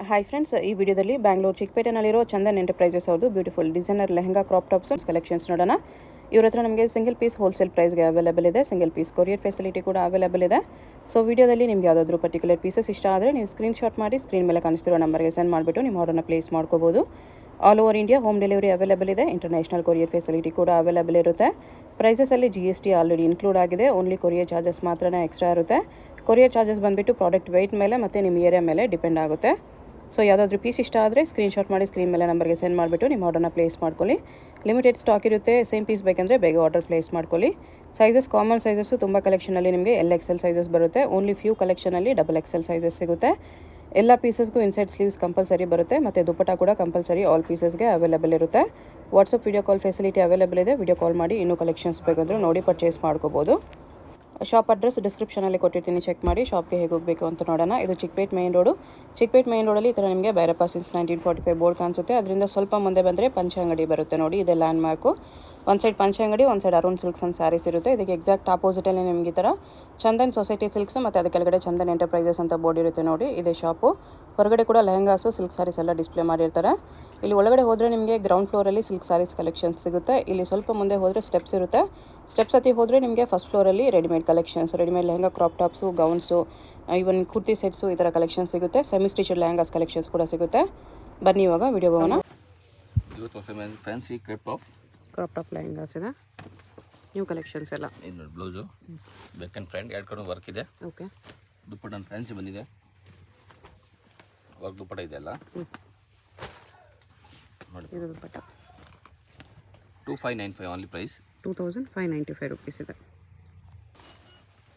Hi friends, ಈ ವಿಡಿಯೋದಲ್ಲಿ Bangalore ಚಿಕ್ಕಪೇಟೆನಲ್ಲಿರೋ Chandan enterprises ಅವ್ರದ್ದು beautiful designer lehenga crop tops collections ನೋಡೋಣ. ಇವ್ರ ಹತ್ರ ನಮಗೆ ಸಿಂಗಲ್ ಪೀಸ್ ಹೋಲ್ಸೇಲ್ ಪ್ರೈಸ್ಗೆ ಅವೈಲೇಬಲ್ ಇದೆ. ಸಿಂಗಲ್ ಪೀಸ್ ಕೊರಿಯರ್ ಫೆಸಿಲಿಟಿ ಕೂಡ ಅವೈಲೇಬಲ್ ಇದೆ. ಸೊ ವಿಡಿಯೋದಲ್ಲಿ ನಿಮ್ಗೆ ಯಾವುದಾದ್ರೂ ಪರ್ಟಿಕ್ಯುಲರ್ ಪೀಸಸ್ ಇಷ್ಟ ಆದರೆ ನೀವು ಸ್ಕ್ರೀನ್ಶಾಟ್ ಮಾಡಿ ಸ್ಕ್ರೀನ್ ಮೇಲೆ ಕಾಣಿಸ್ತಿರೋ ನಂಬರ್ಗೆ ಸೆಂಡ್ ಮಾಡಿಬಿಟ್ಟು ನಿಮ್ಮ ಆರ್ಡರ್ನ ಪ್ಲೇಸ್ ಮಾಡ್ಕೋಬೋದು. All over India home delivery available ಇದೆ. ಇಂಟರ್ನ್ಯಾಷನಲ್ ಕೊರಿಯರ್ ಫೆಸಿಲಿಟಿ ಕೂಡ ಅವೈಲೇಬಲ್ ಇರುತ್ತೆ. ಪ್ರೈಸಸಲ್ಲಿ GST ಆಲ್ರೆಡಿ ಇನ್ಕ್ಲೂಡ್ ಆಗಿದೆ. ಓನ್ಲಿ ಕೊರಿಯರ್ ಚಾರ್ಜಸ್ ಮಾತ್ರನೇ ಎಕ್ಸ್ಟ್ರಾ ಇರುತ್ತೆ. ಕೊರಿಯರ್ ಚಾರ್ಜಸ್ ಬಂದುಬಿಟ್ಟು ಪ್ರಾಡಕ್ಟ್ ವೆಯ್ಟ್ ಮೇಲೆ ಮತ್ತು ನಿಮ್ಮ ಏರಿಯಾ ಮೇಲೆ ಡಿಪೆಂಡ್ ಆಗುತ್ತೆ. ಸೊ ಯಾವುದಾದ್ರೂ ಪೀಸ್ ಇಷ್ಟ ಆದರೆ ಸ್ಕ್ರೀನ್ಶಾಟ್ ಮಾಡಿ ಸ್ಕ್ರೀನ್ ಮೇಲೆ ನಂಬರ್ಗೆ ಸೆಂಡ್ ಮಾಡಿಬಿಟ್ಟು ನಿಮ್ಮ ಆರ್ಡರ್ನ ಪ್ಲೇಸ್ ಮಾಡ್ಕೊಳ್ಳಿ. ಲಿಮಿಟೆಡ್ ಸ್ಟಾಕ್ ಇರುತ್ತೆ. ಸೇಮ್ ಪೀಸ್ ಬೇಕಂದರೆ ಬೇಗ ಆರ್ಡರ್ ಪ್ಲೇಸ್ ಮಾಡ್ಕೊಳ್ಳಿ. ಸೈಜಸ್ ಕಾಮನ್ ಸೈಜಸ್ಸು ತುಂಬ ಕಲೆಕ್ಷನಲ್ಲಿ ನಿಮಗೆ LXL ಸೈಜಸ್ ಬರುತ್ತೆ. ಓನ್ಲಿ ಫ್ಯೂ ಕಲೆಕ್ಷನಲ್ಲಿ XXL ಸೈಜಸ್ ಸಿಗುತ್ತೆ. ಎಲ್ಲ ಪೀಸಸ್ಗೂ ಇನ್ಸೈಡ್ ಸ್ಲೀವ್ಸ್ ಕಂಪಲ್ಸರಿ ಬರುತ್ತೆ ಮತ್ತು ದುಪ್ಪಟ್ಟ ಕೂಡ ಕಂಪಲ್ಸರಿ ಆಲ್ ಪೀಸಸ್ಗೆ ಅವೈಲೇಬಲ್ ಇರುತ್ತೆ. WhatsApp video call facility available ಇದೆ. ವಿಡಿಯೋ ಕಾಲ್ ಮಾಡಿ ಇನ್ನೂ ಕಲೆಕ್ಷನ್ಸ್ ಬೇಕಂದ್ರೆ ನೋಡಿ ಪರ್ಚೇಸ್ ಮಾಡ್ಕೋಬೋದು. ಶಾಪ್ ಅಡ್ರೆಸ್ ಡಿಸ್ಕ್ರಿಪ್ಷನಲ್ಲಿ ಕೊಟ್ಟಿರ್ತೀನಿ, ಚೆಕ್ ಮಾಡಿ. ಶಾಪ್ಗೆ ಹೇಗೆ ಹೋಗಬೇಕು ಅಂತ ನೋಡೋಣ. ಇದು Chickpet main road. Chickpet main ರೋಡಲ್ಲಿ ಈ ಥರ ನಿಮಗೆ ಭೈರಪ್ಪ ಸಿನ್ಸ್ 1945 ಬೋರ್ಡ್ ಕಾಣಿಸುತ್ತೆ. ಅದರಿಂದ ಸ್ವಲ್ಪ ಮುಂದೆ ಬಂದರೆ ಪಂಚೆ ಅಂಗಡಿ ಬರುತ್ತೆ ನೋಡಿ. ಇದೆ ಲ್ಯಾಂಡ್ ಮಾರ್ಕು. ಒಂದು ಸೈಡ್ ಪಂಚೆ ಅಂಗಡಿ, ಒಂದು side Arun silks and saris ಇರುತ್ತೆ. ಇದಕ್ಕೆ ಎಕ್ಸಾಕ್ಟ್ ಆಪೋಸಿಟಲ್ಲಿ ನಿಮಗೆ ಈ ಥರ ಚಂದನ್ ಸೊಸೈಟಿ ಸಿಲ್ಕ್ಸ್ ಮತ್ತು ಅದರ ಕೆಳಗಡೆ ಚಂದನ್ ಎಂಟರ್ಪ್ರೈಸಸ್ ಅಂತ ಬೋರ್ಡ್ ಇರುತ್ತೆ ನೋಡಿ. ಇದೆ ಶಾಪು. ಹೊರಗಡೆ ಕೂಡ ಲೆಹಂಗಾಸು ಸಿಲ್ಕ್ ಸ್ಯಾರೀಸ್ ಎಲ್ಲ ಡಿಸ್ಪ್ಲೇ ಮಾಡಿರ್ತಾರೆ. ಇಲ್ಲಿ ಒಳಗಡೆ ಹೋದರೆ ನಿಮಗೆ ಗ್ರೌಂಡ್ ಫ್ಲೋರಲ್ಲಿ ಸಿಲ್ಕ್ ಸ್ಯಾರೀಸ್ ಕಲೆಕ್ಷನ್ಸ್ ಸಿಗುತ್ತೆ. ಇಲ್ಲಿ ಸ್ವಲ್ಪ ಮುಂದೆ ಹೋದರೆ ಸ್ಟೆಪ್ಸ್ ಇರುತ್ತೆ. ಸ್ಟೆಪ್ಸ್ ಹತ್ತಿ ಹೋದರೆ ನಿಮಗೆ ಫಸ್ಟ್ ಫ್ಲೋರಲ್ಲಿ readymade collections, readymade lehenga crop tops, gowns, even kurti sets ಈ ಥರ ಕಲೆಕ್ಷನ್ಸ್ ಸಿಗುತ್ತೆ. ಸೆಮಿ ಸ್ಟಿಚಡ್ ಲೆಹಂಗಾಸ್ ಕಲೆಕ್ಷನ್ಸ್ ಕೂಡ ಸಿಗುತ್ತೆ. ಬನ್ನಿ ಇವಾಗ ವಿಡಿಯೋಗೆ ಹೋಗೋಣ. ಫ್ಯಾನ್ಸಿ ಕ್ರಾಪ್ ಟಾಪ್ ಲೆಹಂಗಾಸ್ ಇದೆ, ನ್ಯೂ ಕಲೆಕ್ಷನ್ಸ್ ಎಲ್ಲ. ಇನ್ನು ಬ್ಲೌಸು ಬ್ಯಾಕ್ ಆ್ಯಂಡ್ ಫ್ರಂಟ್ ಎರಡು ಕಡೆ ವರ್ಕ್ ಇದೆ. ಓಕೆ. ದುಪ್ಪಟ್ಟ ಫ್ಯಾನ್ಸಿ ಬಂದಿದೆ. ವರ್ಕ್ ದುಪ್ಪಟ್ಟ ಇದೆ ಅಲ್ಲ ನೋಡಿ. ಇದು ದುಪ್ಪಟ್ಟ 2595 ಆನ್ಲಿ ಪ್ರೈಸ್ 2595 ರುಪೀಸ್ ಇದೆ.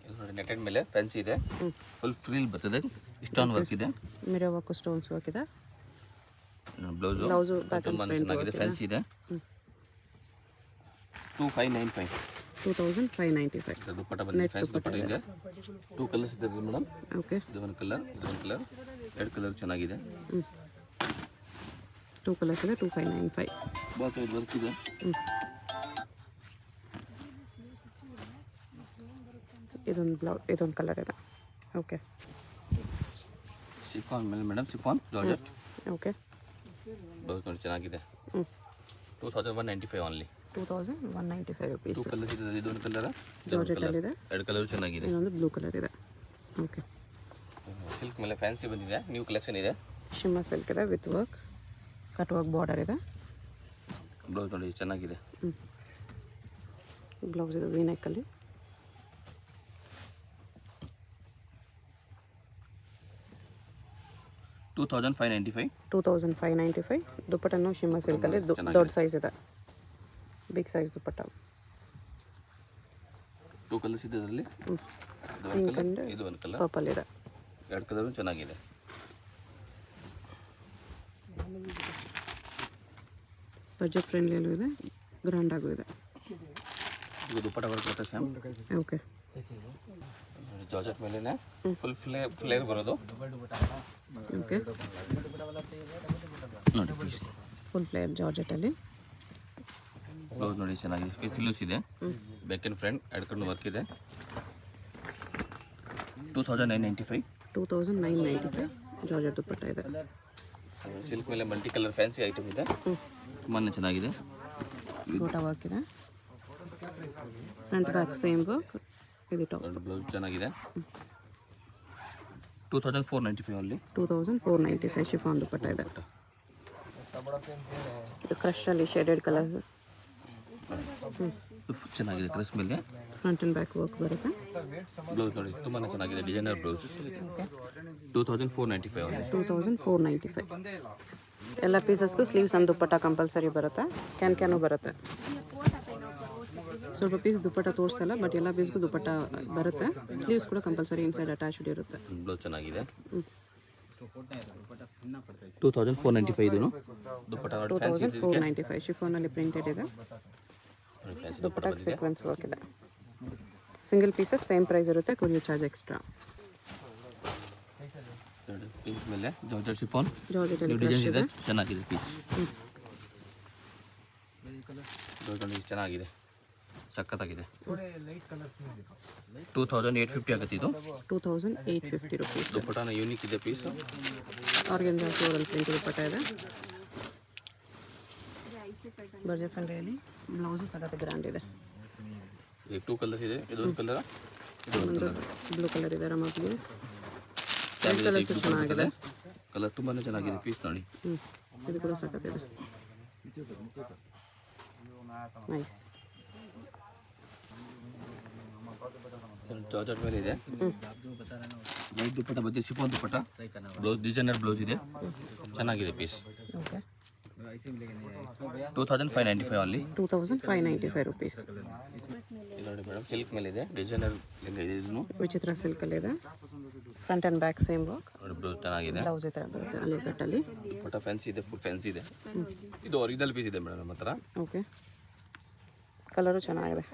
ಇದು ನೋಡಿ ನೆಟೆಡ್ ಮೇಲೆ ಫ್ಯಾನ್ಸಿ ಇದೆ. ಫುಲ್ ಫ್ರೀಲ್ ಬರ್ತದೆ. ಸ್ಟೋನ್ ವರ್ಕ್ ಇದೆ, ಮಿರರ್ ವರ್ಕ್, ಸ್ಟೋನ್ಸ್ ವರ್ಕ್ ಇದೆ. ಬ್ಲೌಸು ತುಂಬ ಚೆನ್ನಾಗಿದೆ, ಫ್ಯಾನ್ಸಿ ಇದೆ. 2595 ದುಪ್ಪಟ್ಟ ಬಂದಿದೆ. ಫ್ಯಾನ್ಸಿ ದುಪ್ಪಟ್ಟ ಇದೆ. 2 ಕಲರ್ಸ್ ಇದೆ ಮೇಡಮ್. ಓಕೆ. ಇದು ಒಂದು ಕಲರ್, ಇದು ಒಂದು ಕಲರ್, ಎರಡು ಕಲರ್ ಚೆನ್ನಾಗಿದೆ. 2 ಕಲರ್ಸ್ ಇದೆ. 2595 ಬಾಲ್ ಸೈಡ್ ವರ್ಕ್ ಇದೆ. ಇದೊಂದು ಕಲರ್ ಇದೆ. ಓಕೆ. ಶಿಫಾನ್ ಮೇಲೆ madam, chiffon georgette. Okay. Blouse ನೋಡಿ ಚೆನ್ನಾಗಿದೆ. 2195 ಆನ್ಲಿ 2195 ರುಪೀಸ್. 2 ಕಲರ್ಸ್ ಇದೆ. ಇದೊಂದು ಕಲರ್, ಜಾರ್ಜೆಟಲ್ಲಿದೆ. ಎರಡು ಕಲರ್ ಚೆನ್ನಾಗಿದೆ. ಇನ್ನೊಂದು ಬ್ಲೂ ಕಲರ್ ಇದೆ. ಓಕೆ. ಸಿಲ್ಕ್ ಮೇಲೆ ಫ್ಯಾನ್ಸಿ ಬಂದಿದೆ, ನ್ಯೂ ಕಲೆಕ್ಷನ್ ಇದೆ. ಶಿಮ್ಮರ್ ಸಿಲ್ಕ್ ಇದೆ with work, cut work border ಇದೆ. ಬ್ಲೌಸ್ ನೋಡಿ ಚೆನ್ನಾಗಿದೆ. ಬ್ಲೌಸ್ ಇದು ವೀನೆಕ್ಕಲ್ಲಿ. $2595 ದುಪ್ಪಟ್ಟನು ಶಿಮ್ಮರ್ ಸಿಲ್ಕಲ್ಲಿ ದೊಡ್ಡ ಸೈಜ್ ಇದೆ. ಬಿಗ್ ಸೈಜ್ ದುಪ್ಪಟ್ಟ. 2 ಕಲರ್ಸ್ ಇದೆ ಅದರಲ್ಲಿ. ಇದು ಒಂದು ಕಲರ್, ಪರ್ಪಲ್ ಇದೆ. ಎರಡು ಕಲರ್ ಚೆನ್ನಾಗಿದೆ. ಬಜೆಟ್ ಫ್ರೆಂಡ್ಲಿಯಲ್ಲೂ ಇದೆ, ಗ್ರ್ಯಾಂಡ್ ಆಗೂ ಇದೆ. ಇದು ದುಪ್ಪಟ್ಟ ಬರುತ್ತೆ ಸ್ಯಾಮ್. ಓಕೆ. ಜಾರ್ಜೆಟ್ ಮೇಲೆನೆ ಫುಲ್ ಫ್ಲೇರ್ ಬರೋದು. ಓಕೆ. ನೋಡಿ ಪ್ಲೀಸ್, ಫುಲ್ ಫ್ಲೇರ್ ಜಾರ್ಜೆಟಲ್ಲಿ. ಬ್ಲೌಸ್ ನೋಡಿ ಚೆನ್ನಾಗಿದೆ. ಸಿಲೂಸ್ ಇದೆ. ಬ್ಯಾಕ್ ಆ್ಯಂಡ್ ಫ್ರಂಟ್ ಎರಡು ಕಡೆ ವರ್ಕ್ ಇದೆ. 2995 ಜಾರ್ಜೆಟ್ ದುಪ್ಪಟ್ಟ ಇದೆ. ಸಿಲ್ಕ್ ಮೇಲೆ ಮಲ್ಟಿ ಕಲರ್ ಫ್ಯಾನ್ಸಿ ಐಟಮ್ ಇದೆ. ತುಂಬಾ ಚೆನ್ನಾಗಿದೆ. ಫೋಟೋ ವರ್ಕ್ ಇದೆ. Front back same work. ಇದು ಟಾಪ್. ಬ್ಲೌಸ್ ಚೆನ್ನಾಗಿದೆ. 2495 ಅಲ್ಲಿ 2495 ಶಿಫಾನ್ ದುಪ್ಪಟ್ಟ ಇದೆ. ಇದು ಕ್ರಶಲ್ಲಿ ಶೇಡೆಡ್ ಕಲರ್. ಚೆನ್ನಾಗಿದೆ. ಕ್ರಶ್ ಮೇಲೆ ಫ್ರಂಟ್ ಆ್ಯಂಡ್ ಬ್ಯಾಕ್ ವರ್ಕ್ ಬರುತ್ತೆ. ಬ್ಲೌಸ್ ನೋಡಿ ತುಂಬಾ ಚೆನ್ನಾಗಿದೆ, ಡಿಸೈನರ್ ಬ್ಲೌಸ್. 2495 ಅಲ್ಲಿ 2495. ಎಲ್ಲ ಪೀಸಸ್ಗೂ ಸ್ಲೀವ್ಸ್ ಅಂಡ್ ದುಪ್ಪಟ್ಟ ಕಂಪಲ್ಸರಿ ಬರುತ್ತೆ. ಕ್ಯಾನು ಬರುತ್ತೆ. ಸ್ವಲ್ಪ ಪೀಸ್ ದುಪ್ಪಟ್ಟ ತೋರಿಸ್ತಲ್ಲ, ಬಟ್ ಎಲ್ಲ ಪೀಸ್ಗೂ ದುಪ್ಪಟ್ಟ ಬರುತ್ತೆ. ಸ್ಲೀವ್ಸ್ ಕೂಡ ಕಂಪಲ್ಸರಿ ಇನ್ಸೈಡ್ ಅಟ್ಯಾಚ್ಡ್ ಇರುತ್ತೆ. ಬ್ಲೌಸ್ ಚೆನ್ನಾಗಿದೆ. 2495 ಇದು ದುಪ್ಪಟ್ಟ. 2495 ಶಿಫಾನಲ್ಲಿ ಪ್ರಿಂಟೆಡ್ ಇದೆ. ದುಪ್ಪಟ್ಟ ಸೀಕ್ವೆನ್ಸ್ ವರ್ಕ್ ಇದೆ. ಸಿಂಗಲ್ ಪೀಸಸ್ ಸೇಮ್ ಪ್ರೈಸ್ ಇರುತ್ತೆ. Courier charge extra. ಪಿಂಕ್ ಮೇಲೆ ಜಾರ್ಜೆಟ್ ಶಿಫಾನ್, ಜಾರ್ಜೆಟ್ ಡಿಸೈನ್ ಇದೆ. ಚೆನ್ನಾಗಿದೆ ಪೀಸ್. ಚೆನ್ನಾಗಿದೆ, ಸಖತ್ತಾಗಿದೆ. 2850 ಆಗುತ್ತೆ ಇದು. 2850 ರುಪೀಸ್. ದುಪ್ಪಟ್ಟನ ಯೂನಿಕ್ ಇದೆ ಪೀಸು. ಆರ್ಗೆಂಜಾ ಫ್ಲೋರಲ್ ಪ್ರಿಂಟ್ ದುಪ್ಪಟ್ಟ ಇದೆ. ಬರ್ಜರ್ ಫಂಡೆಯಲ್ಲಿ ಬ್ಲೌಸು ಸಖತ್ ಗ್ರ್ಯಾಂಡ್ ಇದೆ. ಇದು 2 ಕಲರ್ ಇದೆ. ಇದೊಂದು ಕಲರ್, ಇದೊಂದು ಕಲರ್. ಬ್ಲೂ ಕಲರ್ ಇದೆ, ರಮ ಬ್ಲೂ. ಕಲರ್ಸ್ ಚೆನ್ನಾಗಿದೆ. ಕಲರ್ ತುಂಬಾ ಚೆನ್ನಾಗಿದೆ. ಪೀಸ್ ನೋಡಿ. ಇದು ಕೂಡ ಸಖತ್ತಿದೆ. ನೈಸ್. ಜಾರ್ಜೆಟ್ ಮೇಲೆ ಇದೆ. ವೈಟ್ ದುಪ್ಪಟ್ಟ ಬಂದು ಶಿಫಾನ್ ದುಪ್ಪಟ್ಟ. ಬ್ಲೌಸ್ ಡಿಸೈನರ್ ಬ್ಲೌಸ್ ಇದೆ. ಚೆನ್ನಾಗಿದೆ ಪೀಸ್. ಓಕೆ. 2595 ಓನ್ಲಿ. 2595 rupees. ಇದು ನೋಡಿ ಮೇಡಮ್, ಸಿಲ್ಕ್ ಮೇಲೆ ಇದೆ. ಡಿಸೈನರ್ ಲೆಂಗ ಇದೆ. ಇದನ್ನು ವಿಚಿತ್ರ ಸಿಲ್ಕಲ್ಲಿ ಇದೆ. Front and back same work. ನೋಡಿ, ಬ್ಲೌಸ್ ಚೆನ್ನಾಗಿದೆ. ಬ್ಲೌಸ್ ಈ ಥರ ಬರುತ್ತೆ ಅಲಿಕಟ್ಟಲ್ಲಿ. ದುಪ್ಪಟ್ಟ ಫ್ಯಾನ್ಸಿ ಇದೆ, ಫುಲ್ ಫ್ಯಾನ್ಸಿ ಇದೆ. ಇದು ಒರಿಜಿನಲ್ ಪೀಸ್ ಇದೆ ಮೇಡಮ್ ನಮ್ಮ ಹತ್ರ. ಓಕೆ. ಕಲರು ಚೆನ್ನಾಗಿದೆ.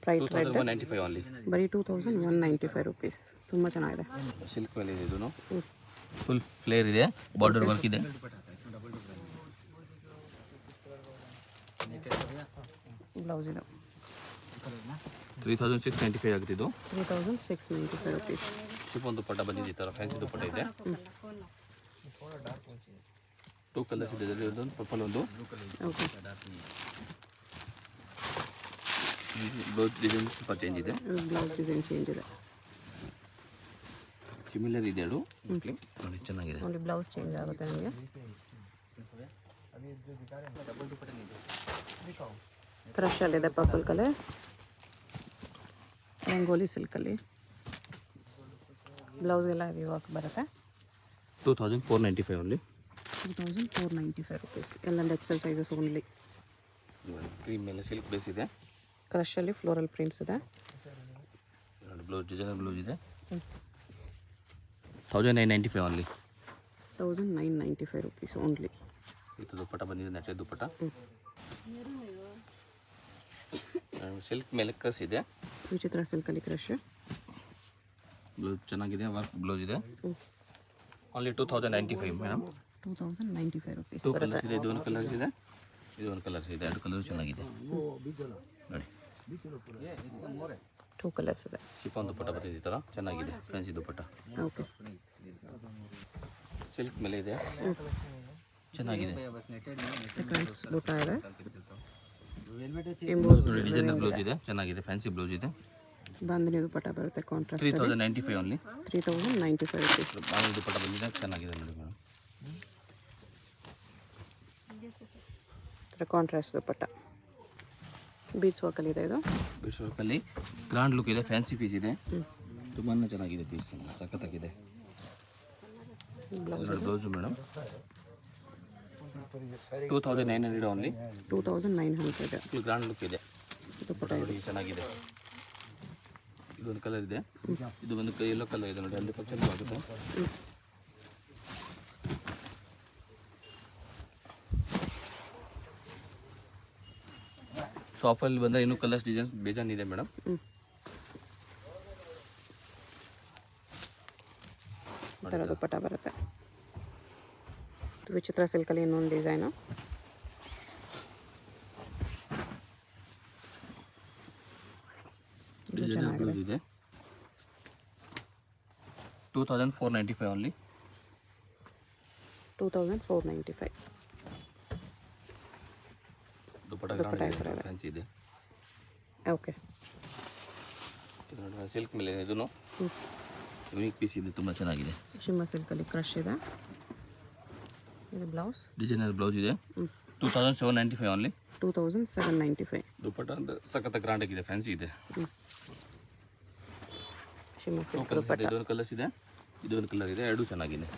Bright red. 2195 ಓನ್ಲಿ. ಬರೀ 2195 rupees. ತುಂಬ ಚೆನ್ನಾಗಿದೆ. ಸಿಲ್ಕ್ ಮೇಲೆ ಇದೆ. ಇದನ್ನು ಫುಲ್ ಫ್ಲೇರ್ ಇದೆ, ಬಾರ್ಡರ್ ವರ್ಕ್ ಇದೆ. ಬ್ಲೌಸ್ ಇದು 3695 ಆಗುತ್ತೆ. ಇದು 3695 rupees. ಶಿಫಾನ್ ದುಪ್ಪಟ್ಟ ಬಂದಿದೆ. ಈ ಥರ ಫ್ಯಾನ್ಸಿ ದುಪ್ಪಟ್ಟ ಇದೆ. 2 ಕಲರ್ಸ್ ಇದೆ. ಇದೊಂದು ಪರ್ಪಲ್, ಒಂದು ಓಕೆ. ಬ್ಲೌಸ್ ಡಿಸೈನ್ ಸ್ವಲ್ಪ ಚೇಂಜ್ ಇದೆ. ಬ್ಲೌಸ್ ಡಿಸೈನ್ ಚೇಂಜ್ ಇದೆ. ಸಿಮಿಲರ್ ಇದೆ ಎರಡು. ನೋಡಿ, ಚೆನ್ನಾಗಿದೆ. ಓನ್ಲಿ ಬ್ಲೌಸ್ ಚೇಂಜ್ ಆಗುತ್ತೆ ನಿಮಗೆ. ಕ್ರಶಲ್ಲಿದೆ ಪರ್ಪಲ್ ಕಲರ್. ರಂಗೋಲಿ ಸಿಲ್ಕಲ್ಲಿ ಬ್ಲೌಸ್ಗೆಲ್ಲ ಹೆವಿ ವರ್ಕ್ ಬರುತ್ತೆ. 2495 ಓನ್ಲಿ. 2495 rupees. ಎಲ್ಲ ಎಕ್ಸೆಲ್ ಸೈಜಸ್ ಓನ್ಲಿ. ಕ್ರೀಮ್ ಮೇಲೆ ಸಿಲ್ಕ್ ಬೇಸ್ ಇದೆ. ಕ್ರಶಲ್ಲಿ ಫ್ಲೋರಲ್ ಪ್ರಿಂಟ್ಸ್ ಇದೆ. ಬ್ಲೌಸ್ ಡಿಸೈನರ್ ಬ್ಲೌಸ್ ಇದೆ. 1995 ಓನ್ಲಿ. 1995 rupees only. ಇದು ದುಪ್ಪಟ್ಟ ಬಂದಿದೆ, ನೆಟ್ಟೆ ದುಪ್ಪಟ್ಟ. ಸಿಲ್ಕ್ ಮೇಲೆ ಕ್ರಶ್ ಇದೆ. ವಿಚಿತ್ರ ಸಿಲ್ಕಲ್ಲಿ ಕ್ರಶ್. ಬ್ಲೌಸ್ ಚೆನ್ನಾಗಿದೆ, ವರ್ಕ್ ಬ್ಲೌಸ್ ಇದೆ. Only 2095 madam. 2095 rupees. 2 ಕಲರ್ಸ್ ಇದೆ. ಇದೊಂದು ಕಲರ್ಸ್ ಇದೆ, ಇದೊಂದು ಕಲರ್ಸ್ ಇದೆ. ಎರಡು ಕಲರ್ ಚೆನ್ನಾಗಿದೆ ನೋಡಿ. 2 ಕಲರ್ಸ್ ಇದೆ. ಶಿಫಾನ್ ದುಪ್ಪಟ್ಟ ಬರ್ತಿದೆ. ಈ ಥರ ಚೆನ್ನಾಗಿದೆ, ಫ್ಯಾನ್ಸಿ ದುಪ್ಪಟ್ಟ. ಓಕೆ. ಸಿಲ್ಕ್ ಮೇಲೆ ಇದೆ, ಚೆನ್ನಾಗಿದೆ. ಸೆಕೆಂಡ್ಸ್ ಬುಟ್ಟ ಇದೆ. ನೋಡಿ, ಡಿಸೈನರ್ ಬ್ಲೌಸ್ ಇದೆ, ಚೆನ್ನಾಗಿದೆ, ಫ್ಯಾನ್ಸಿ ಬ್ಲೌಸ್ ಇದೆ. ಬಾಂಧನಿ ದುಪ್ಪಟ್ಟ ಬರುತ್ತೆ ಕಾಂಟ್ರಾಸ್ಟ್. 3095 ಓನ್ಲಿ. 3095 rupees. ಬಾಂಧನಿ ದುಪ್ಪಟ್ಟ ಬಂದಿದೆ, ಚೆನ್ನಾಗಿದೆ ನೋಡಿ ಮೇಡಮ್. ಕಾಂಟ್ರಾಸ್ಟ್ ದುಪ್ಪಟ್ಟ ಬೀಚ್ ವರ್ಕಲ್ಲಿ ಇದೆ. ಇದು ಬೀಚ್ ವರ್ಕಲ್ಲಿ ಗ್ರ್ಯಾಂಡ್ ಲುಕ್ ಇದೆ, ಫ್ಯಾನ್ಸಿ ಪೀಸ್ ಇದೆ. ತುಂಬಾ ಚೆನ್ನಾಗಿದೆ ಪೀಸ್, ಸಖತ್ತಾಗಿದೆ. Blouse madam 2900 only. 2900. Full grand look ಇದೆ. ದುಪ್ಪಟ್ಟ ನೋಡಿ, ಚೆನ್ನಾಗಿದೆ. ಇದೊಂದು ಕಲರ್ ಇದೆ. ಇದು ಒಂದು ಯೆಲ್ಲೋ ಕಲರ್ ಇದೆ ನೋಡಿ, ಅಲ್ಲಿ ಫಂಕ್ಷನ್ ಆಗುತ್ತೆ. ಸಾಫಲ್ಲಿ ಬಂದರೆ ಇನ್ನೂ ಕಲರ್ಸ್ ಡಿಸೈನ್ಸ್ ಬೇಜಾನ್ ಇದೆ ಮೇಡಮ್. ಈ ಥರ ದುಪ್ಪಟ್ಟ ಬರುತ್ತೆ. ವಿಚಿತ್ರ ಸಿಲ್ಕಲ್ಲಿ ಇನ್ನೊಂದು ಡಿಸೈನು. ಡಿಸೈನರ್ ಬ್ಲೌಸ್ ಇದೆ. 2495 ಓನ್ಲಿ. 2495. ದುಪ್ಪಟ್ಟ ಗ್ರ್ಯಾಂಡ್ ಫ್ಯಾನ್ಸಿ ಇದೆ. ಓಕೆ. ಸಿಲ್ಕ್ ಮೇಲೆ ಇದನ್ನು ಯೂನಿಕ್ ಪೀಸ್ ಇದೆ, ತುಂಬ ಚೆನ್ನಾಗಿದೆ. ಶಿಮ್ಮ ಸಿಲ್ಕಲ್ಲಿ ಕ್ರಶ್ ಇದೆ. ಇದು ಬ್ಲೌಸ್ ಡಿಸೈನರ್ ಬ್ಲೌಸ್ ಇದೆ. 2795 ಓನ್ಲಿ. 2795. ದುಪ್ಪಟ್ಟ ಅಂದ್ರೆ ಸಖತ್ ಗ್ರ್ಯಾಂಡ್ ಆಗಿದೆ, ಫ್ಯಾನ್ಸಿ ಇದೆ. ಶಿಮ್ಮ ಸಿಲ್ಕ್ ದುಪ್ಪಟ್ಟ ಇದೊಂದು ಕಲರ್ಸ್ ಇದೆ, ಇದೊಂದು ಕಲರ್ ಇದೆ. ಎರಡೂ ಚೆನ್ನಾಗಿದೆ.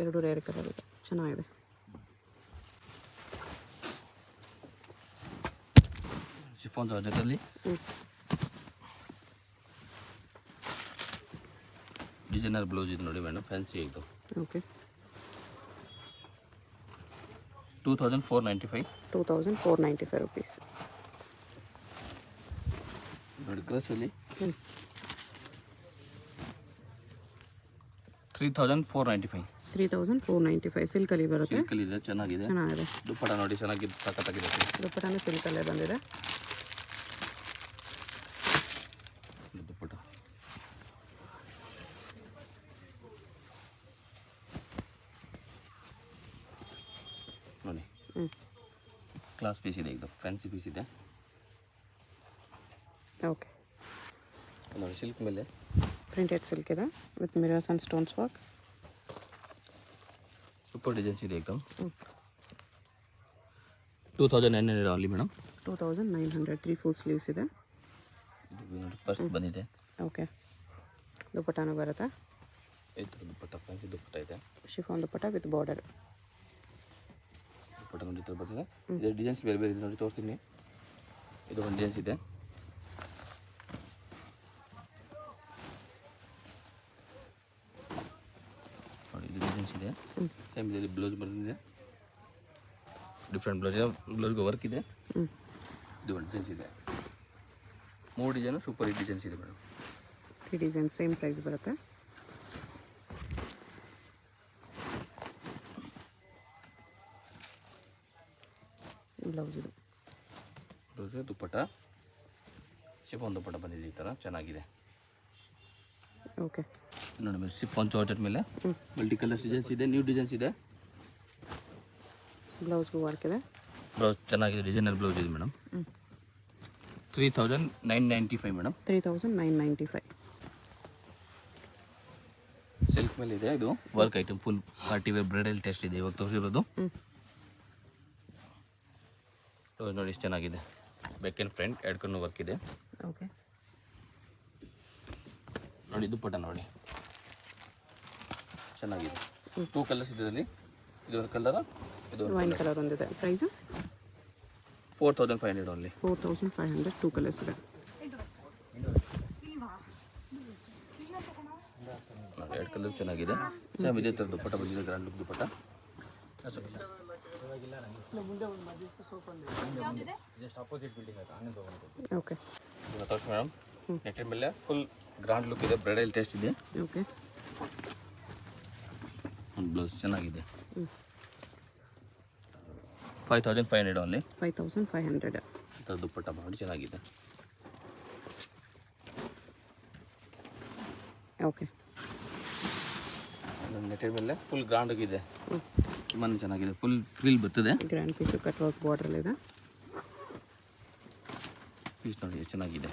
ಎರಡು ರೇರ್ ಕಲರ್ ಇದೆ, ಚೆನ್ನಾಗಿದೆ. ಶಿಫಾನ್ ಜಾರ್ಜೆಟಲ್ಲಿ ಡಿಸೈನರ್ ಬ್ಲೌಸ್ ಇದೆ ನೋಡಿ ಮೇಡಮ್, ಫ್ಯಾನ್ಸಿ ಇದು. ಓಕೆ. 2495. 2495 rupees. ನೋಡಿ, ಕ್ರಶಲ್ಲಿ 3495. 3495 ಸಿಲ್ಕಲ್ಲಿ ಬರುತ್ತೆ. ಸಿಲ್ಕಲ್ಲಿ ಇದೆ, ಚೆನ್ನಾಗಿದೆ. ದುಪ್ಪಟ್ಟ ನೋಡಿ, ಚೆನ್ನಾಗಿದೆ, ಸಖತ್ತಾಗಿದೆ. ದುಪ್ಪಟ್ಟನೇ ಸಿಲ್ಕಲ್ಲೇ ಬಂದಿದೆ. ದುಪ್ಪಟ್ಟ ನೋಡಿ, ಹ್ಞೂ ಕ್ಲಾಸ್ ಪೀಸ್ ಇದೆ, ಇದು ಫ್ಯಾನ್ಸಿ ಪೀಸ್ ಇದೆ ಓಕೆ. ನೋಡಿ. ಸಿಲ್ಕ್ ಮೇಲೆ ಪ್ರಿಂಟೆಡ್ ಸಿಲ್ಕ್ ಇದೆ with mirrors and stones work. Super designs ಇದೆ ಏಕದಮ್. ಹ್ಞೂ 2900 ಆನ್ಲಿ ಮೇಡಮ್. 2900 3 ಫುಲ್ ಸ್ಲೀವ್ಸ್ ಇದೆ. ಇದು ನೋಡಿ ಫಸ್ಟ್ ಬಂದಿದೆ. ಓಕೆ. ದುಪ್ಪಟ್ಟಾನು ಬರುತ್ತೆ. ಈ ಥರ ದುಪ್ಪಟ್ಟ, ಫ್ಯಾನ್ಸಿ ದುಪ್ಪಟ್ಟ ಇದೆ. Chiffon dupatta with border. Dupatta ನೋಡಿ ಈ ಥರ ಬರ್ತದೆ. ಇದು ಡಿಸೈನ್ಸ್ ಬೇರೆ ಬೇರೆ ಇದೆ ನೋಡಿ, ತೋರಿಸ್ತೀನಿ. ಇದು ಒಂದು ಡಿಸೈನ್ಸ್ ಇದೆ. ನೋಡಿ, ಇದು ಡಿಸೈನ್ಸ್ ಇದೆ. ಸೇಮ್ ಇದೆ. ಬ್ಲೌಸ್ ಬಂದಿದೆ, ಡಿಫ್ರೆಂಟ್ ಬ್ಲೌಸ್ ಇದೆ. ಬ್ಲೌಸ್ಗೆ ವರ್ಕ್ ಇದೆ. ಇದು ಒಂದು ಡಿಸೈನ್ಸ್ ಇದೆ. 3 ಡಿಸೈನು ಸೂಪರ್ ಹಿಟ್ ಡಿಸೈನ್ಸ್ ಇದೆ ಮೇಡಮ್. 3 ಡಿಸೈನ್ ಸೇಮ್ ಪ್ರೈಸ್ ಬರುತ್ತೆ. ಬ್ಲೌಸ್ ಇದು. ಬ್ಲೌಸ್ ದುಪ್ಪಟ್ಟ ಶಿಫಾನ್ ದುಪ್ಪಟ್ಟ ಬಂದಿದೆ, ಈ ಥರ ಚೆನ್ನಾಗಿದೆ. ಓಕೆ. ನೋಡಿ ಮೇಡಮ್, ಶಿಫಾನ್ ಜಾರ್ಜೆಟ್ ಮೇಲೆ ಮಲ್ಟಿ ಕಲರ್ಸ್ ಡಿಸೈನ್ಸ್ ಇದೆ, ನ್ಯೂ ಡಿಸೈನ್ಸ್ ಇದೆ. ಬ್ಲೌಸ್ಗೂ ವರ್ಕ್ ಇದೆ. ಬ್ಲೌಸ್ ಚೆನ್ನಾಗಿದೆ, ಡಿಸೈನರ್ ಬ್ಲೌಸ್ ಇದೆ ಮೇಡಮ್. 3995 ಮೇಡಮ್. 3995. ಸಿಲ್ಕ್ ಮೇಲೆ ಇದೆ, ಇದು work item, full party wear bridal test ಇದೆ ಇವಾಗ ತೋರಿಸಿರೋದು. ನೋಡಿ ಎಷ್ಟು ಚೆನ್ನಾಗಿದೆ. ಬ್ಯಾಕ್ ಆ್ಯಂಡ್ ಫ್ರಂಟ್ 2 ಕಣ್ಣು ವರ್ಕ್ ಇದೆ. ಓಕೆ. ನೋಡಿ ದುಪ್ಪಟ್ಟ ನೋಡಿ ಚೆನ್ನಾಗಿದೆ. 2 ಕಲರ್ಸ್ ಇದೆ ಇದರಲ್ಲಿ. ಇದು ಒಂದು ಕಲರ್, ಇದು ವೈನ್ ಕಲರ್ ಒಂದಿದೆ. Price 4500 only. 4500 2 ಕಲರ್ಸ್ ಇದೆ. ನೋಡಿ 2 ಕಲರ್ ಚೆನ್ನಾಗಿದೆ. ಸೇಮ್ ಇದೇ ಥರ ದುಪ್ಪಟ್ಟ ಬಂದಿದೆ, ಗ್ರ್ಯಾಂಡ್ ಲುಕ್ ದುಪ್ಪಟ್ಟ. ಓಕೆ. ತೋರಿಸಿ ಮೇಡಮ್. ನೆಟ್ಟಿನ ಮೇಲೆ ಫುಲ್ ಗ್ರ್ಯಾಂಡ್ ಲುಕ್ ಇದೆ, ಬ್ರೈಡಲ್ ಟೆಸ್ಟ್ ಇದೆ. ಓಕೆ. ಒಂದು ಬ್ಲೌಸ್ ಚೆನ್ನಾಗಿದೆ. 5500 ಓನ್ಲಿ. 5500. ಈ ಥರ ದುಪ್ಪಟ್ಟ ಮಾಡಿ ಚೆನ್ನಾಗಿದೆ. ಓಕೆ. ನೆಟ್ಟಿನ ಮೇಲೆ ಫುಲ್ ಗ್ರ್ಯಾಂಡ್ ಇದೆ, ತುಂಬಾ ಚೆನ್ನಾಗಿದೆ. ಫುಲ್ ಫ್ರಿಲ್ ಬರ್ತದೆ. Grand piece cut work border ಇದೆ. ಪೀಸ್ ನೋಡಿ ಎಷ್ಟು ಚೆನ್ನಾಗಿದೆ.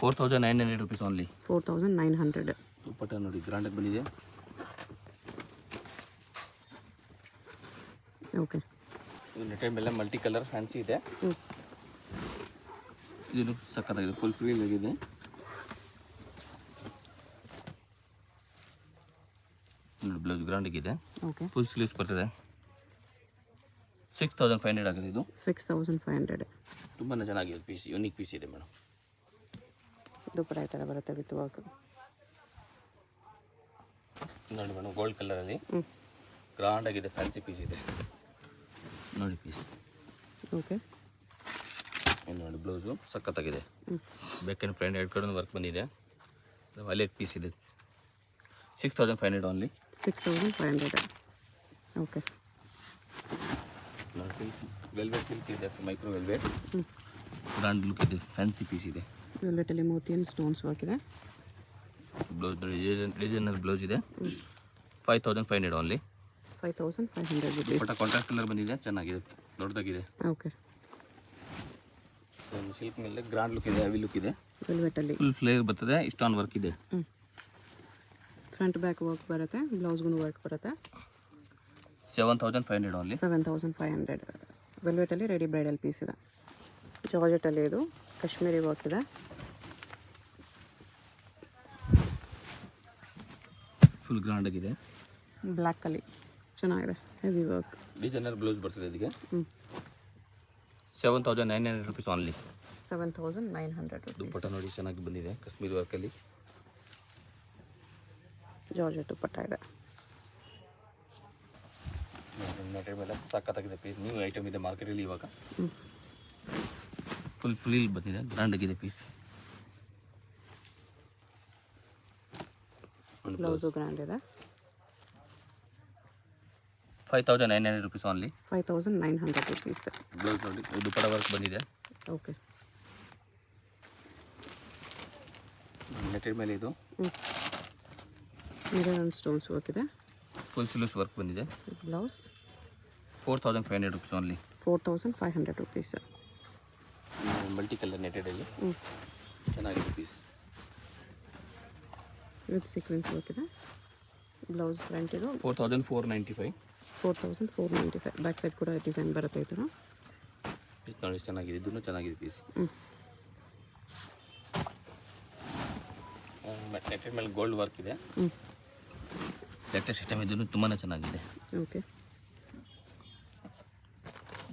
4900 ರುಪೀಸ್ ಓನ್ಲಿ. 4900. ದುಪ್ಪಟ್ಟ ನೋಡಿ ಗ್ರ್ಯಾಂಡಾಗಿ ಬಂದಿದೆ. ಓಕೆ. ಇದು ನೆಟ್ಟಿನ ಮೇಲೆ ಮಲ್ಟಿ ಕಲರ್ ಫ್ಯಾನ್ಸಿ ಇದೆ. ಇದು ಸಕ್ಕತ್ತಾಗಿದೆ, ಫುಲ್ ಫ್ರೀಲ್ ಆಗಿದೆ. ನೋಡಿ ಬ್ಲೌಸ್ ಗ್ರ್ಯಾಂಡಿಗಿದೆ. ಓಕೆ. ಫುಲ್ ಸ್ಲೀವ್ಸ್ ಬರ್ತದೆ. 6500 ಆಗಿದೆ ಇದು. 6500. ತುಂಬಾ ಚೆನ್ನಾಗಿದೆ ಪೀಸ್, ಯೂನಿಕ್ ಪೀಸ್ ಇದೆ ಮೇಡಮ್. ದುಪ್ಪಟ್ಟ ಈ ಥರ ಬರುತ್ತೆ ವಿತ್ ವರ್ಕ್. ನೋಡಿ ಮೇಡಮ್, ಗೋಲ್ಡ್ ಕಲರಲ್ಲಿ ಗ್ರ್ಯಾಂಡ್ ಆಗಿದೆ, ಫ್ಯಾನ್ಸಿ ಪೀಸ್ ಇದೆ. ನೋಡಿ ಪೀಸ್. ಓಕೆ. ನೋಡಿ ಬ್ಲೌಸು ಸಖತ್ತಾಗಿದೆ. ಬ್ಯಾಕ್ ಆ್ಯಂಡ್ ಫ್ರಂಟ್ 2 ಕಡೆ ವರ್ಕ್ ಬಂದಿದೆ. ವೈಲೆಟ್ ಪೀಸ್ ಇದೆ. 6500 ಓನ್ಲಿ. 6500. ಓಕೆ. ನೋಡಿ ಸಿಲ್ಕ್, ವೆಲ್ವೆಟ್ ಸಿಲ್ಕ್ ಇದೆ, ಮೈಕ್ರೋ ವೆಲ್ವೆಟ್. ಗ್ರ್ಯಾಂಡ್ ಲುಕ್ ಇದೆ, ಫ್ಯಾನ್ಸಿ ಪೀಸ್ ಇದೆ. ವೆಲ್ವೆಟಲ್ಲಿ ಮೋತಿಯನ್ ಸ್ಟೋನ್ಸ್ ವರ್ಕ್ ಇದೆ. ಬ್ಲೌಸ್ ನೋಡಿ ಡಿಸೈನರ್ ಬ್ಲೌಸ್ ಇದೆ. 5500 ಓನ್ಲಿ. 5500 ರುಪೀಸ್. ದುಪ್ಪಟ್ಟ ಕಾಂಟ್ರಾಸ್ಟ್ ಕಲರ್ ಬಂದಿದೆ, ಚೆನ್ನಾಗಿದೆ, ದೊಡ್ಡದಾಗಿದೆ. ಓಕೆ. ಸಿಲ್ಕ್ ಮೇಲೆ ಗ್ರ್ಯಾಂಡ್ ಲುಕ್ ಇದೆ, ಹೆವಿ ಲುಕ್ ಇದೆ. ವೆಲ್ವೆಟಲ್ಲಿ ಫುಲ್ ಫ್ಲೇರ್ ಬರ್ತದೆ, ಸ್ಟೋನ್ ವರ್ಕ್ ಇದೆ. ಫ್ರಂಟ್ ಬ್ಯಾಕ್ ವರ್ಕ್ ಬರುತ್ತೆ, ಬ್ಲೌಸ್ಗೂ ವರ್ಕ್ ಬರುತ್ತೆ. 7500 ಓನ್ಲಿ. 7500. ವೆಲ್ವೆಟಲ್ಲಿ ರೆಡಿ ಬ್ರೈಡಲ್ ಪೀಸ್ ಇದೆ. ಜಾರ್ಜೆಟಲ್ಲಿ ಇದು ಕಾಶ್ಮೀರಿ ವರ್ಕ್ ಇದೆ. ಫುಲ್ ಗ್ರ್ಯಾಂಡ್ ಆಗಿದೆ. ಬ್ಲ್ಯಾಕಲ್ಲಿ ಚೆನ್ನಾಗಿದೆ, ಹೆವಿ ವರ್ಕ್. ಡಿಸೈನರ್ ಬ್ಲೌಸ್ ಬರ್ತದೆ ಇದಕ್ಕೆ. 7900 ರುಪೀಸ್ ಓನ್ಲಿ. 7900 ದುಪ್ಪಟ್ಟ ನೋಡಿ ಚೆನ್ನಾಗಿ ಬಂದಿದೆ, ಕಾಶ್ಮೀರಿ ವರ್ಕಲ್ಲಿ. ಜಾರ್ಜೆಟ್ ದುಪ್ಪಟ್ಟ ಇದೆ. ನೆಟ್ಟೆ ಮೇಲೆ ಸಖತ್ತಾಗಿದೆ ಪೀಸ್, ನ್ಯೂ ಐಟಮ್ ಇದೆ ಮಾರ್ಕೆಟಲ್ಲಿ ಇವಾಗ. ಫುಲ್ ಫ್ರೀಲ್ ಬಂದಿದೆ, ಗ್ರ್ಯಾಂಡ್ ಆಗಿದೆ ಪೀಸ್. ಬ್ಲೌಸು ಗ್ರ್ಯಾಂಡ್ ಇದೆ. 5900 ರುಪೀಸ್ ಓನ್ಲಿ. 5900 ರುಪೀಸ್. ಬ್ಲೌಸ್ ನೋಡಿ ದುಪ್ಪಟ್ಟ ವರ್ಕ್ ಬಂದಿದೆ. ಓಕೆ. ನೆಟ್ಟೆ ಮೇಲೆ ಇದು ಮಿರರ್ ಆ್ಯಂಡ್ ಸ್ಟೋನ್ಸ್ ವರ್ಕ್ ಇದೆ. ಫುಲ್ ಸ್ಲೀವ್ಸ್ ವರ್ಕ್ ಬಂದಿದೆ. Blouse 4500 rupees only. 4500 rupees. Multi colour ನೆಟೆಡಲ್ಲಿ ಚೆನ್ನಾಗಿದೆ ಪೀಸ್. ವಿತ್ ಸೀಕ್ವೆನ್ಸ್ ವರ್ಕ್ ಇದೆ. ಬ್ಲೌಸ್ ಫ್ರಂಟ್ ಇದು 4495. 4495. ಬ್ಯಾಕ್ ಸೈಡ್ ಕೂಡ ಡಿಸೈನ್ ಬರುತ್ತೆ ಇದು. ಪೀಸ್ ನೋಡಿ ಚೆನ್ನಾಗಿದೆ, ಇದೂ ಚೆನ್ನಾಗಿದೆ ಪೀಸ್. ನೆಟೆಡ್ ಮೇಲೆ ಗೋಲ್ಡ್ ವರ್ಕ್ ಇದೆ. ಲೇಟೆಸ್ಟ್ ಸಿಸ್ಟಮ್ ಇದೂ ತುಂಬಾ ಚೆನ್ನಾಗಿದೆ. ಓಕೆ.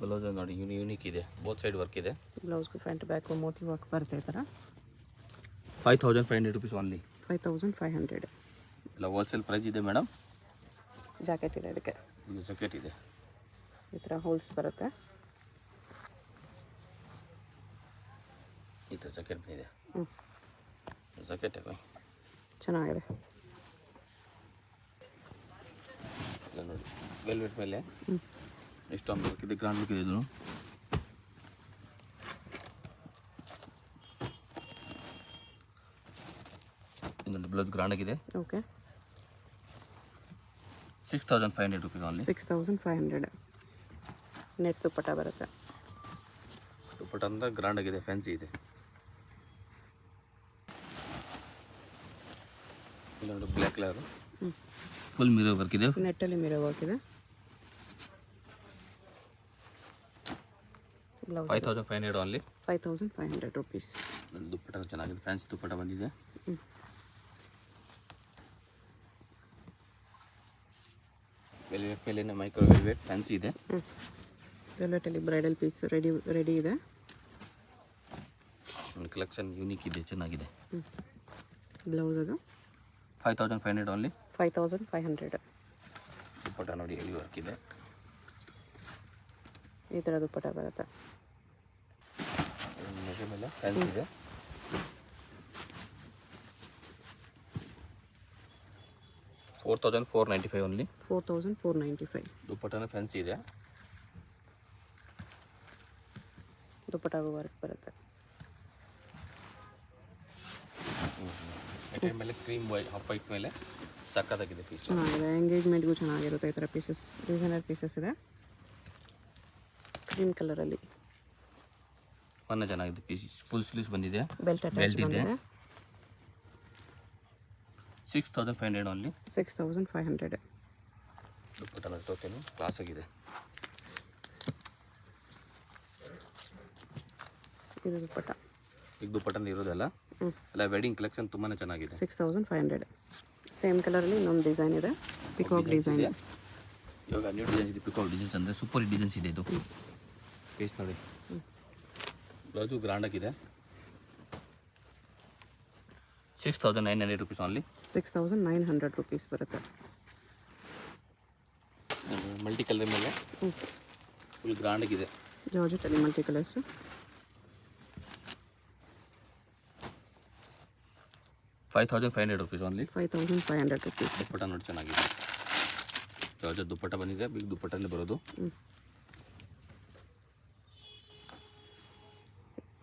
ಬ್ಲೌಸ್ ನೋಡಿ ಯೂನಿಕ್ ಇದೆ, ಬೋತ್ ಸೈಡ್ ವರ್ಕ್ ಇದೆ. ಬ್ಲೌಸ್ಗೂ ಫ್ರಂಟ್ ಬ್ಯಾಕ್ ಮೋತಿ ವರ್ಕ್ ಬರುತ್ತೆ ಈ ಥರ. 5500 rupees ಓನ್ಲಿ. 5500. ಇಲ್ಲ ಹೋಲ್ಸೇಲ್ ಪ್ರೈಸ್ ಇದೆ ಮೇಡಮ್. ಜಾಕೆಟ್ ಇದೆ ಇದಕ್ಕೆ. ಇದು ಜಾಕೆಟ್ ಇದೆ, ಈ ಥರ ಹೋಲ್ಸ್ ಬರುತ್ತೆ. ಈ ಥರ ಜಾಕೆಟ್ ಬಂದಿದೆ. ಜಾಕೆಟ್ ಚೆನ್ನಾಗಿದೆ. ಇಲ್ಲ ನೋಡಿ ವೆಲ್ವೆಟ್ ಮೇಲೆ ಎಷ್ಟು ಒಂದು ವರ್ಕ್ ಇದೆ, ಗ್ರಾಂಡ್ ಲುಕ್ ಇದೆ. ಇದು ಇನ್ನೊಂದು ಬ್ಲೌಸ್ ಗ್ರಾಂಡ್ ಆಗಿದೆ. ಓಕೆ. 6500 rupees only. 6500. ನೆಟ್ ದುಪ್ಪಟ್ಟ ಬರುತ್ತೆ. ದುಪ್ಪಟ್ಟ ಅಂತ ಗ್ರಾಂಡ್ ಆಗಿದೆ, ಫ್ಯಾನ್ಸಿ ಇದೆ. ಇನ್ನೊಂದು black colour full mirror work ಇದೆ. ನೆಟ್ಟಲ್ಲಿ ಮಿರರ್ ವರ್ಕ್ ಇದೆ. Blouse 5500 only. 5500 rupees. ದುಪ್ಪಟ್ಟ ಚೆನ್ನಾಗಿದೆ, ಫ್ಯಾನ್ಸಿ ದುಪ್ಪಟ್ಟ ಬಂದಿದೆ. ವೆಲ್ವೆಟ್ ಮೇಲೆ ಮೈಕ್ರೋ ವೆಲ್ವೆಟ್ ಫ್ಯಾನ್ಸಿ ಇದೆ. ವೆಲ್ವೆಟಲ್ಲಿ ಬ್ರೈಡಲ್ ಪೀಸ್ ರೆಡಿ ಇದೆ. ಕಲೆಕ್ಷನ್ ಯೂನಿಕ್ ಇದೆ, ಚೆನ್ನಾಗಿದೆ. ಬ್ಲೌಸ್ ಅದು 5500 ಓನ್ಲಿ. 5500. ದುಪ್ಪಟ್ಟ ನೋಡಿ ಹೆವಿ ವರ್ಕ್ ಇದೆ. ಈ ಥರ ದುಪ್ಪಟ್ಟ ಬರುತ್ತೆ. ಮೆಷರ್ ಮೇಲೆ ಫ್ಯಾನ್ಸಿ ಇದೆ. $4495 ಓನ್ಲಿ. 4495. ದುಪ್ಪಟ್ಟನ ಫ್ಯಾನ್ಸಿ ಇದೆ. ದುಪ್ಪಟ್ಟಾಗೂ ವರ್ಕ್ ಬರುತ್ತೆ. ಮೆಟೀರಿಯಲ್ ಮೇಲೆ ಕ್ರೀಮ್ ವೈಟ್ ಹಾಫ್ ವೈಟ್ ಮೇಲೆ ಸಕ್ಕತ್ತಾಗಿದೆ ಪೀಸ್. ಚೆನ್ನಾಗಿದೆ. ಎಂಗೇಜ್ಮೆಂಟ್ಗೂ ಚೆನ್ನಾಗಿರುತ್ತೆ. ಈ ಥರ ಪೀಸಸ್ ಡಿಸೈನರ್ ಪೀಸಸ್ ಇದೆ. ಕ್ರೀಮ್ ಕಲರಲ್ಲಿ ಒನ್ನ ಚೆನ್ನಾಗಿದೆ ಪೀಸ್. ಫುಲ್ ಸ್ಲೀವ್ಸ್ ಬಂದಿದೆ, ಬೆಲ್ಟ್ ಇದೆ. 6500 ಓನ್ಲಿ. 6500. ದುಪ್ಪಟ್ಟ ಟೋಟಲ್ ಕ್ಲಾಸ್ ಆಗಿದೆ. ಇದು ದುಪ್ಪಟ್ಟ. ಈಗ ದುಪ್ಪಟ್ಟನ ಇರೋದಲ್ಲ, ಎಲ್ಲ ವೆಡ್ಡಿಂಗ್ ಕಲೆಕ್ಷನ್ ತುಂಬಾ ಚೆನ್ನಾಗಿದೆ. 6500. ಸೇಮ್ ಕಲರಲ್ಲಿ ಇನ್ನೊಂದು ಡಿಸೈನ್ ಇದೆ, ಪಿಕಾಕ್ ಡಿಸೈನ್. ಇವಾಗ ನ್ಯೂ ಡಿಸೈನ್ಸ್ ಇದೆ, ಪಿಕಾಕ್ ಡಿಸೈನ್ಸ್ ಅಂದರೆ ಸೂಪರ್ ಡಿಸೈನ್ಸ್ ಇದೆ. ಇದು ಪೀಸ್ ನೋಡಿ, ಬ್ಲೌಸು ಗ್ರಾಂಡ್ ಆಗಿದೆ. 6900 rupees ಓನ್ಲಿ. 6900 rupees ಬರುತ್ತೆ. ಮಲ್ಟಿ ಕಲರ್ ಮೇಲೆ ಫುಲ್ ಗ್ರಾಂಡ್ ಆಗಿದೆ. ಜಾರ್ಜೆಟಲ್ಲಿ multi colours. 5500 rupees only. 5500 rupees. Dupatta ನೋಡಿ ಚೆನ್ನಾಗಿದೆ. ಜಾರ್ಜೆಟ್ ದುಪ್ಪಟ್ಟ ಬಂದಿದೆ, ಬಿಗ್ ದುಪ್ಪಟ್ಟನೇ ಬರೋದು.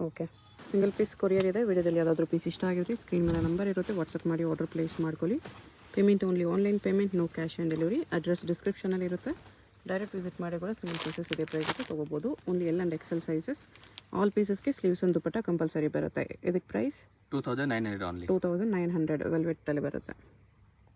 ಓಕೆ. ಸಿಂಗಲ್ ಪೀಸ್ ಕೊರಿಯರ್ ಇದೆ. ವಿಡಿಯೋದಲ್ಲಿ ಯಾವುದಾದ್ರೂ ಪೀಸ್ ಇಷ್ಟ ಆಗಿದ್ರೆ ಸ್ಕ್ರೀನ್ ಮೇಲೆ ನಂಬರ್ ಇರುತ್ತೆ, ವಾಟ್ಸಪ್ ಮಾಡಿ ಆರ್ಡರ್ ಪ್ಲೇಸ್ ಮಾಡ್ಕೊಳ್ಳಿ. Payment only online payment, no cash on delivery. Address ಡಿಸ್ಕ್ರಿಪ್ಷನಲ್ಲಿ ಇರುತ್ತೆ, ಡೈರೆಕ್ಟ್ ವಿಸಿಟ್ ಮಾಡಿ ಕೂಡ ಸಿಂಗಲ್ ಪೀಸಸ್ ಇದೆ ಪ್ರೈಸ್ಗೆ ತೊಗೋಬೋದು. Only L and XL sizes. All ಪೀಸಸ್ಗೆ ಸ್ಲೀವ್ಸ್ ಒಂದು ದುಪ್ಪಟ್ಟ ಕಂಪಲ್ಸರಿ ಬರುತ್ತೆ. ಇದಕ್ಕೆ ಪ್ರೈಸ್ 2900 ಓನ್ಲಿ. 2900 ವೆಲ್ವೆಟ್ಟಲ್ಲಿ ಬರುತ್ತೆ.